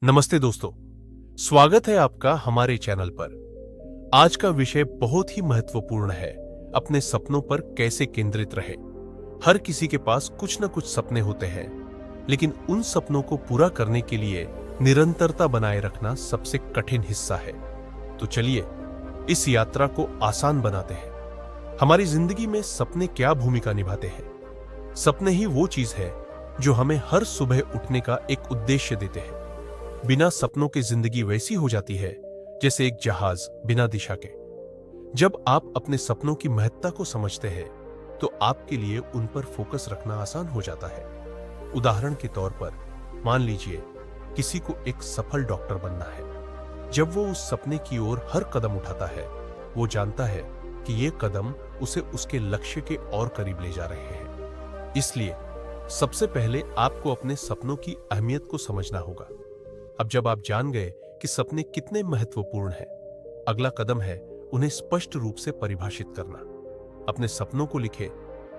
नमस्ते दोस्तों, स्वागत है आपका हमारे चैनल पर। आज का विषय बहुत ही महत्वपूर्ण है, अपने सपनों पर कैसे केंद्रित रहे। हर किसी के पास कुछ न कुछ सपने होते हैं, लेकिन उन सपनों को पूरा करने के लिए निरंतरता बनाए रखना सबसे कठिन हिस्सा है। तो चलिए इस यात्रा को आसान बनाते हैं। हमारी जिंदगी में सपने क्या भूमिका निभाते हैं? सपने ही वो चीज है जो हमें हर सुबह उठने का एक उद्देश्य देते हैं। बिना सपनों के जिंदगी वैसी हो जाती है जैसे एक जहाज बिना दिशा के। जब आप अपने सपनों की महत्ता को समझते हैं तो आपके लिए उन पर फोकस रखना आसान हो जाता है। उदाहरण के तौर पर मान लीजिए किसी को एक सफल डॉक्टर बनना है। जब वो उस सपने की ओर हर कदम उठाता है, वो जानता है कि ये कदम उसे उसके लक्ष्य के और करीब ले जा रहे हैं। इसलिए सबसे पहले आपको अपने सपनों की अहमियत को समझना होगा। अब जब आप जान गए कि सपने कितने महत्वपूर्ण हैं, अगला कदम है उन्हें स्पष्ट रूप से परिभाषित करना। अपने सपनों को लिखें,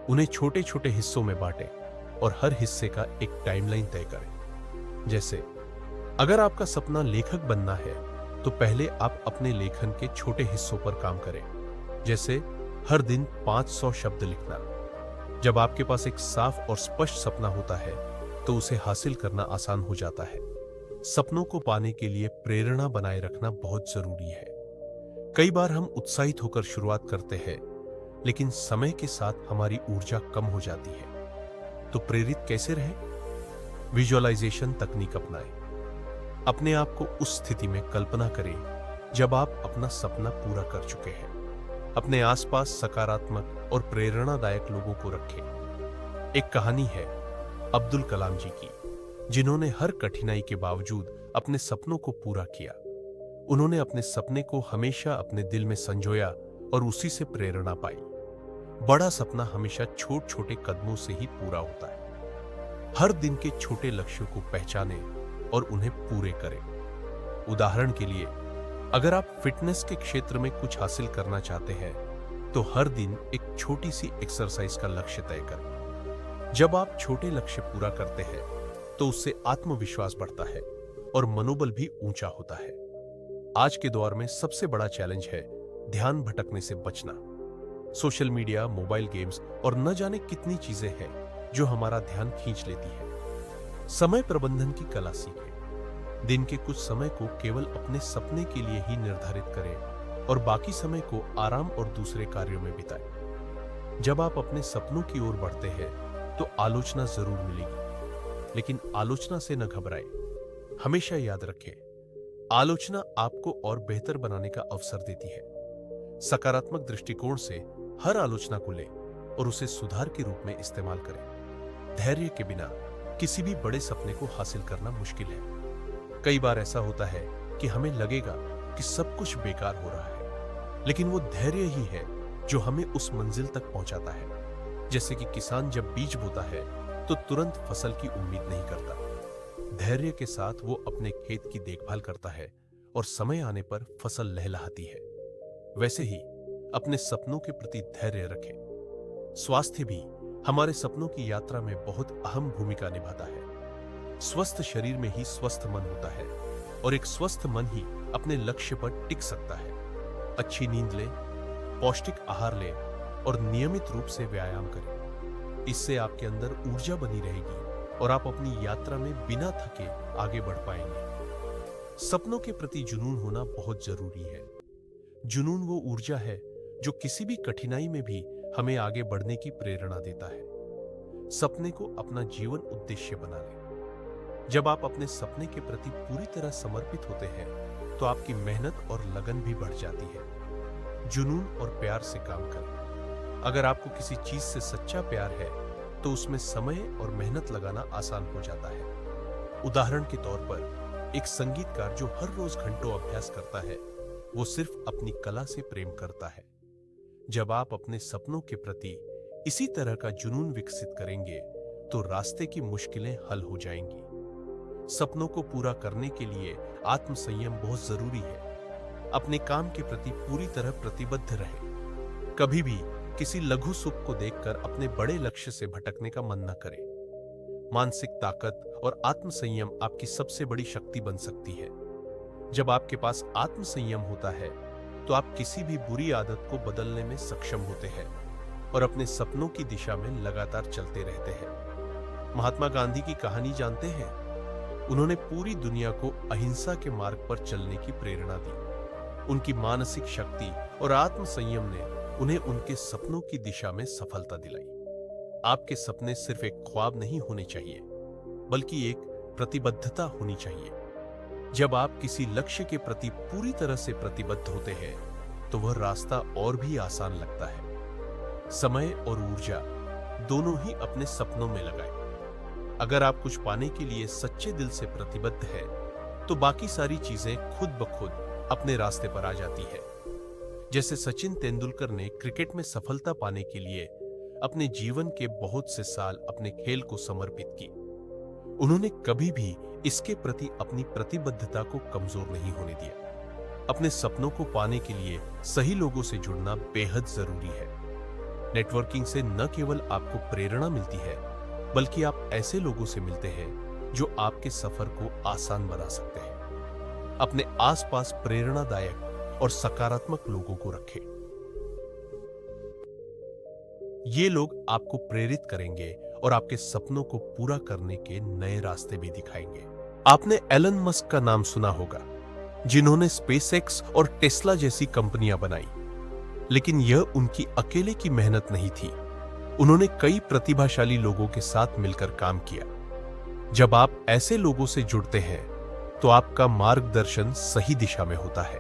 उन्हें छोटे छोटे हिस्सों में बांटें और हर हिस्से का एक टाइमलाइन तय करें। जैसे अगर आपका सपना लेखक बनना है तो पहले आप अपने लेखन के छोटे हिस्सों पर काम करें, जैसे हर दिन 500 शब्द लिखना। जब आपके पास एक साफ और स्पष्ट सपना होता है तो उसे हासिल करना आसान हो जाता है। सपनों को पाने के लिए प्रेरणा बनाए रखना बहुत जरूरी है। कई बार हम उत्साहित होकर शुरुआत करते हैं, लेकिन समय के साथ हमारी ऊर्जा कम हो जाती है। तो प्रेरित कैसे रहें? विजुअलाइजेशन तकनीक अपनाएं। अपने आप को उस स्थिति में कल्पना करें जब आप अपना सपना पूरा कर चुके हैं। अपने आसपास सकारात्मक और प्रेरणादायक लोगों को रखें। एक कहानी है अब्दुल कलाम जी की, जिन्होंने हर कठिनाई के बावजूद अपने सपनों को पूरा किया। उन्होंने अपने सपने को हमेशा अपने दिल में संजोया और उसी से प्रेरणा पाई। बड़ा सपना हमेशा छोटे छोटे कदमों से ही पूरा होता है। हर दिन के छोटे लक्ष्यों को पहचानें और उन्हें पूरे करें। उदाहरण के लिए, अगर आप फिटनेस के क्षेत्र में कुछ हासिल करना चाहते हैं तो हर दिन एक छोटी सी एक्सरसाइज का लक्ष्य तय करें। जब आप छोटे लक्ष्य पूरा करते हैं तो उससे आत्मविश्वास बढ़ता है और मनोबल भी ऊंचा होता है। आज के दौर में सबसे बड़ा चैलेंज है ध्यान भटकने से बचना। सोशल मीडिया, मोबाइल गेम्स और न जाने कितनी चीजें हैं जो हमारा ध्यान खींच लेती है। समय प्रबंधन की कला सीखें। दिन के कुछ समय को केवल अपने सपने के लिए ही निर्धारित करें और बाकी समय को आराम और दूसरे कार्यों में बिताएं। जब आप अपने सपनों की ओर बढ़ते हैं तो आलोचना जरूर मिलेगी, लेकिन आलोचना से न घबराएं। हमेशा याद रखें, आलोचना आपको और बेहतर बनाने का अवसर देती है। सकारात्मक दृष्टिकोण से हर आलोचना को लें और उसे सुधार के रूप में इस्तेमाल करें। धैर्य के बिना किसी भी बड़े सपने को हासिल करना मुश्किल है। कई बार ऐसा होता है कि हमें लगेगा कि सब कुछ बेकार हो रहा है, लेकिन वो धैर्य ही है जो हमें उस मंजिल तक पहुंचाता है। जैसे कि किसान जब बीज बोता है तो तुरंत फसल की उम्मीद नहीं करता। धैर्य के साथ वो अपने खेत की देखभाल करता है और समय आने पर फसल लहलहाती है। वैसे ही अपने सपनों के प्रति धैर्य रखें। स्वास्थ्य भी हमारे सपनों की यात्रा में बहुत अहम भूमिका निभाता है। स्वस्थ शरीर में ही स्वस्थ मन होता है और एक स्वस्थ मन ही अपने लक्ष्य पर टिक सकता है। अच्छी नींद लें, पौष्टिक आहार लें और नियमित रूप से व्यायाम करें। इससे आपके अंदर ऊर्जा बनी रहेगी और आप अपनी यात्रा में बिना थके आगे बढ़ पाएंगे। सपनों के प्रति जुनून होना बहुत जरूरी है। जुनून वो ऊर्जा है जो किसी भी कठिनाई में भी हमें आगे बढ़ने की प्रेरणा देता है। सपने को अपना जीवन उद्देश्य बना लें। जब आप अपने सपने के प्रति पूरी तरह समर्पित होते हैं तो आपकी मेहनत और लगन भी बढ़ जाती है। जुनून और प्यार से काम करें। अगर आपको किसी चीज से सच्चा प्यार है तो उसमें समय और मेहनत लगाना आसान हो जाता है। उदाहरण के तौर पर एक संगीतकार जो हर रोज घंटों अभ्यास करता है, वो सिर्फ अपनी कला से प्रेम करता है। जब आप अपने सपनों के प्रति इसी तरह का जुनून विकसित करेंगे तो रास्ते की मुश्किलें हल हो जाएंगी। सपनों को पूरा करने के लिए आत्मसंयम बहुत जरूरी है। अपने काम के प्रति पूरी तरह प्रतिबद्ध रहें। कभी भी किसी लघु सुख को देखकर अपने बड़े लक्ष्य से भटकने का मन न करें। मानसिक ताकत और आत्मसंयम आपकी सबसे बड़ी शक्ति बन सकती है। जब आपके पास आत्मसंयम होता है तो आप किसी भी बुरी आदत को बदलने में सक्षम होते हैं और अपने सपनों की दिशा में लगातार चलते रहते हैं। महात्मा गांधी की कहानी जानते हैं? उन्होंने पूरी दुनिया को अहिंसा के मार्ग पर चलने की प्रेरणा दी। उनकी मानसिक शक्ति और आत्मसंयम ने उन्हें उनके सपनों की दिशा में सफलता दिलाई। आपके सपने सिर्फ एक ख्वाब नहीं होने चाहिए, बल्कि एक प्रतिबद्धता होनी चाहिए। जब आप किसी लक्ष्य के प्रति पूरी तरह से प्रतिबद्ध होते हैं तो वह रास्ता और भी आसान लगता है। समय और ऊर्जा दोनों ही अपने सपनों में लगाएं। अगर आप कुछ पाने के लिए सच्चे दिल से प्रतिबद्ध हैं, तो बाकी सारी चीजें खुद ब खुद अपने रास्ते पर आ जाती है। जैसे सचिन तेंदुलकर ने क्रिकेट में सफलता पाने के लिए अपने जीवन के बहुत से साल अपने खेल को समर्पित की। उन्होंने कभी भी इसके प्रति अपनी प्रतिबद्धता को कमजोर नहीं होने दिया। अपने सपनों को पाने के लिए सही लोगों से जुड़ना बेहद जरूरी है। नेटवर्किंग से न केवल आपको प्रेरणा मिलती है, बल्कि आप ऐसे लोगों से मिलते हैं जो आपके सफर को आसान बना सकते हैं। अपने आसपास प्रेरणादायक और सकारात्मक लोगों को रखें। ये लोग आपको प्रेरित करेंगे और आपके सपनों को पूरा करने के नए रास्ते भी दिखाएंगे। आपने एलन मस्क का नाम सुना होगा, जिन्होंने स्पेसएक्स और टेस्ला जैसी कंपनियां बनाई। लेकिन यह उनकी अकेले की मेहनत नहीं थी। उन्होंने कई प्रतिभाशाली लोगों के साथ मिलकर काम किया। जब आप ऐसे लोगों से जुड़ते हैं तो आपका मार्गदर्शन सही दिशा में होता है।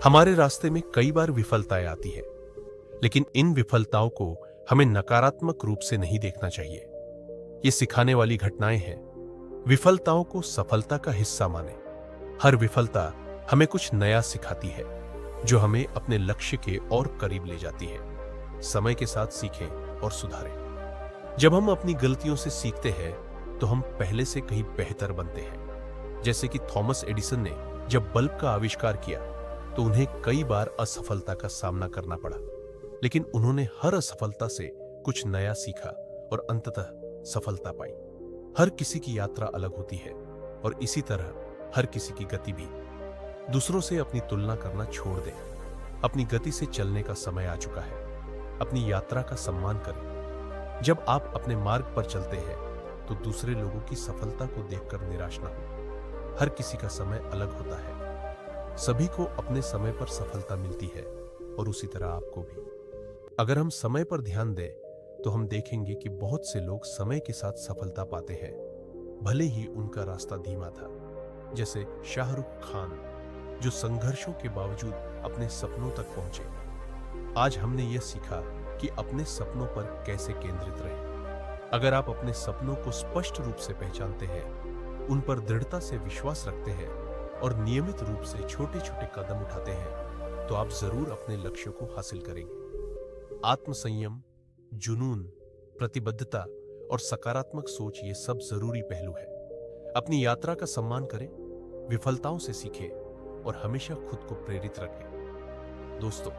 हमारे रास्ते में कई बार विफलताएं आती है, लेकिन इन विफलताओं को हमें नकारात्मक रूप से नहीं देखना चाहिए। ये सिखाने वाली घटनाएं हैं। विफलताओं को सफलता का हिस्सा माने। हर विफलता हमें कुछ नया सिखाती है, जो हमें अपने लक्ष्य के और करीब ले जाती है। समय के साथ सीखें और सुधारें। जब हम अपनी गलतियों से सीखते हैं तो हम पहले से कहीं बेहतर बनते हैं। जैसे कि थॉमस एडिसन ने जब बल्ब का आविष्कार किया तो उन्हें कई बार असफलता का सामना करना पड़ा, लेकिन उन्होंने हर असफलता से कुछ नया सीखा और अंततः सफलता पाई। हर किसी की यात्रा अलग होती है और इसी तरह हर किसी की गति भी। दूसरों से अपनी तुलना करना छोड़ दें। अपनी गति से चलने का समय आ चुका है। अपनी यात्रा का सम्मान करें। जब आप अपने मार्ग पर चलते हैं तो दूसरे लोगों की सफलता को देखकर निराश न हो। हर किसी का समय अलग होता है। सभी को अपने समय पर सफलता मिलती है और उसी तरह आपको भी। अगर हम समय पर ध्यान दें तो हम देखेंगे कि बहुत से लोग समय के साथ सफलता पाते हैं, भले ही उनका रास्ता धीमा था। जैसे शाहरुख खान, जो संघर्षों के बावजूद अपने सपनों तक पहुंचे। आज हमने यह सीखा कि अपने सपनों पर कैसे केंद्रित रहें। अगर आप अपने सपनों को स्पष्ट रूप से पहचानते हैं, उन पर दृढ़ता से विश्वास रखते हैं और नियमित रूप से छोटे छोटे कदम उठाते हैं, तो आप जरूर अपने लक्ष्यों को हासिल करेंगे। आत्मसंयम, जुनून, प्रतिबद्धता और सकारात्मक सोच, ये सब जरूरी पहलू है। अपनी यात्रा का सम्मान करें, विफलताओं से सीखें और हमेशा खुद को प्रेरित रखें। दोस्तों,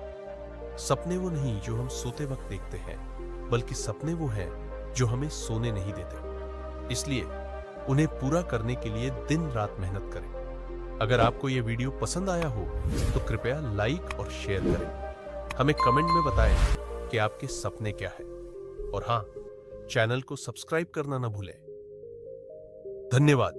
सपने वो नहीं जो हम सोते वक्त देखते हैं, बल्कि सपने वो हैं जो हमें सोने नहीं देते। इसलिए उन्हें पूरा करने के लिए दिन रात मेहनत करें। अगर आपको यह वीडियो पसंद आया हो तो कृपया लाइक और शेयर करें। हमें कमेंट में बताएं कि आपके सपने क्या है। और हां, चैनल को सब्सक्राइब करना ना भूलें। धन्यवाद।